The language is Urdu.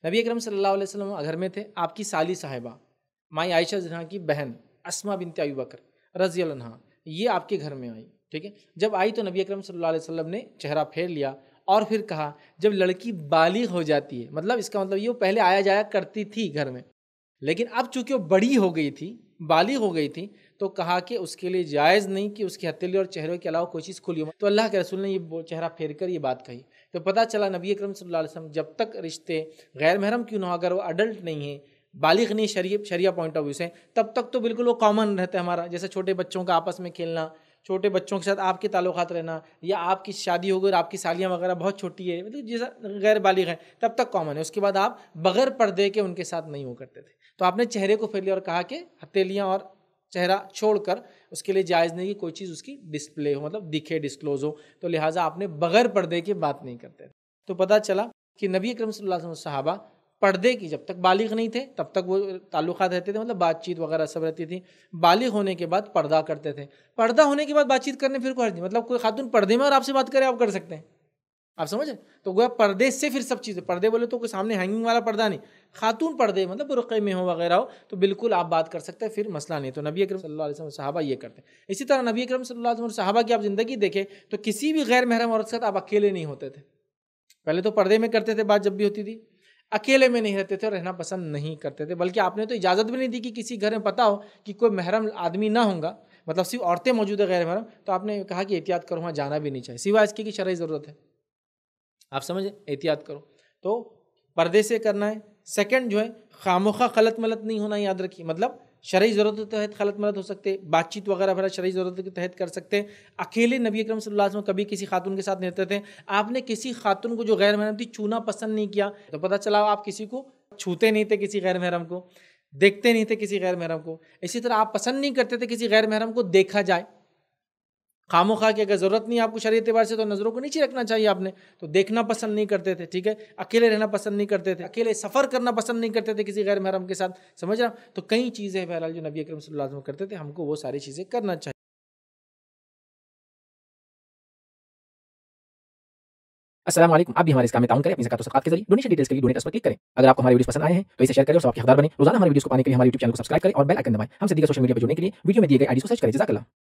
نبی اکرم صلی اللہ علیہ وسلم گھر میں تھے، آپ کی سالی صاحبہ مائی عائشہ جنہا کی بہن اسما بنت ابی بکر رضی اللہ عنہا، یہ آپ کے گھر میں آئی، ٹھیک ہے۔ جب آئی تو نبی اکرم صلی اللہ علیہ وسلم نے چہرہ پھیر لیا اور پھر کہا جب لڑکی بالغ ہو جاتی ہے، مطلب اس کا مطلب یہ وہ پہلے آیا جایا کرتی تھی گھر میں، لیکن اب چونکہ وہ بڑی ہو گئی تھی، بالغ ہو گئی تھی، تو کہا کہ اس کے لیے جائز نہیں کہ اس کی ہتھیلی اور چہرے کے علاوہ کوئی چیز کھلی ہو۔ تو اللہ کے رسول نے یہ چہرہ پھیر کر یہ بات کہی، تو پتہ چلا نبی اکرم صلی اللہ علیہ وسلم جب تک رشتے غیر محرم کیوں نہ ہو، اگر وہ اڈلٹ نہیں ہیں، بالغ نہیں شریعہ پوائنٹ آف ویو سے، تب تک تو بالکل وہ کامن رہتا ہے ہمارا، جیسے چھوٹے بچوں کا آپس میں کھیلنا، چھوٹے بچوں کے ساتھ آپ کے تعلقات رہنا، یا آپ کی شادی ہو گئی اور آپ کی سالیاں وغیرہ بہت چھوٹی ہے، مطلب جیسا غیر بالغ ہے تب تک کامن ہے، اس کے بعد آپ بغیر پردے کے ان کے ساتھ نہیں ہو کرتے تھے۔ تو آپ نے چہرے کو پھیر لیا اور کہا کہ ہتھیلیاں اور چہرہ چھوڑ کر اس کے لیے جائز نہیں کہ کوئی چیز اس کی ڈسپلے ہو، مطلب دکھے، ڈسکلوز ہو، تو لہٰذا آپ نے بغیر پردے کی بات نہیں کرتے تھے۔ تو پتہ چلا کہ نبی اکرم صلی اللہ علیہ وسلم صحابہ پردے کی جب تک بالغ نہیں تھے تب تک وہ تعلقات رہتے تھے، مطلب بات چیت وغیرہ سب رہتی تھی، بالغ ہونے کے بعد پردہ کرتے تھے، پردہ ہونے کے بعد بات چیت کرنے پھر کوئی حرج نہیں، مطلب کوئی خاتون پردے میں اور آپ سے بات کرے آپ کر سکتے ہیں، آپ سمجھیں؟ تو گویا پردے سے پھر سب چیزیں، پردے بولے تو کوئی سامنے ہینگنگ والا پردہ نہیں، خاتون پردے مطلب برقعے میں ہو وغیرہ ہو تو بالکل آپ بات کر سکتے ہیں، پھر مسئلہ نہیں۔ تو نبی اکرم صلی اللہ علیہ وسلم صحابہ یہ کرتے ہیں۔ اسی طرح نبی اکرم صلی اللہ علیہ وسلم صحابہ کی آپ زندگی دیکھیں تو کسی بھی غیر محرم عورت کے ساتھ آپ اکیلے نہیں ہوتے تھے، پہلے تو پردے میں کرتے تھے بات جب بھی ہوتی تھی، اکیلے میں نہیں رہتے تھے اور رہنا پسند نہیں کرتے تھے، بلکہ آپ نے تو اجازت بھی نہیں دی کہ کسی گھر میں پتہ ہو کہ کوئی محرم آدمی نہ ہوگا، مطلب صرف عورتیں موجود ہیں غیر محرم، تو آپ نے کہا کہ احتیاط کرو، وہاں جانا بھی نہیں چاہیے، سوائے اس کی کہ شرعی ضرورت ہے، آپ سمجھیں، احتیاط کرو۔ تو پردے سے کرنا ہے۔ سیکنڈ جو ہے خاموخواہ خلط ملط نہیں ہونا، یاد رکھیے، مطلب شرعی ضرورت کے تحت خلط ملط ہو سکتے، بات چیت وغیرہ بھرا شرعی ضرورت کے تحت کر سکتے۔ اکیلے نبی اکرم صلی اللہ علیہ وسلم کبھی کسی خاتون کے ساتھ نہیں رہتے تھے، آپ نے کسی خاتون کو جو غیر محرم تھی چھونا پسند نہیں کیا، تو پتہ چلا آپ کسی کو چھوتے نہیں تھے، کسی غیر محرم کو دیکھتے نہیں تھے، کسی غیر محرم کو۔ اسی طرح آپ پسند نہیں کرتے تھے کسی غیر محرم کو دیکھا جائے، خاموخواہ کی اگر ضرورت نہیں آپ کو شریعت اعتبار سے تو نظروں کو نیچے رکھنا چاہیے آپ نے، تو دیکھنا پسند نہیں کرتے تھے، ٹھیک ہے، اکیلے رہنا پسند نہیں کرتے تھے، اکیلے سفر کرنا پسند نہیں کرتے تھے کسی غیر محرم کے ساتھ، سمجھ رہا؟ تو کئی چیزیں بہرحال جو نبی اکرم صلی اللہ علیہ وسلم کرتے تھے، ہم کو وہ ساری چیزیں کرنا چاہیے۔ السلام علیکم، آپ بھی ہمارے اس کام میں تعاون کریں اپنی زکات و صدقات کے ذریعے۔ ڈونیشن ڈیٹیلز کے لیے ڈونیٹ اس پر کلک کریں۔ اگر آپ کو ہمارے ویڈیوز پسند آئے ہیں تو اسے شیئر کریں اور سب کے حقدار بنیں۔ روزانہ ہمارے ویڈیوز کو پانے کے لیے ہمارے یوٹیوب چینل کو سبسکرائب کریں اور بیل آئکن دبائیں۔ ہم سے دیگر سوشل میڈیا پر جڑنے کے لیے ویڈیو میں دیے گئے آئی ڈی کو سرچ کریں۔ جزاک اللہ۔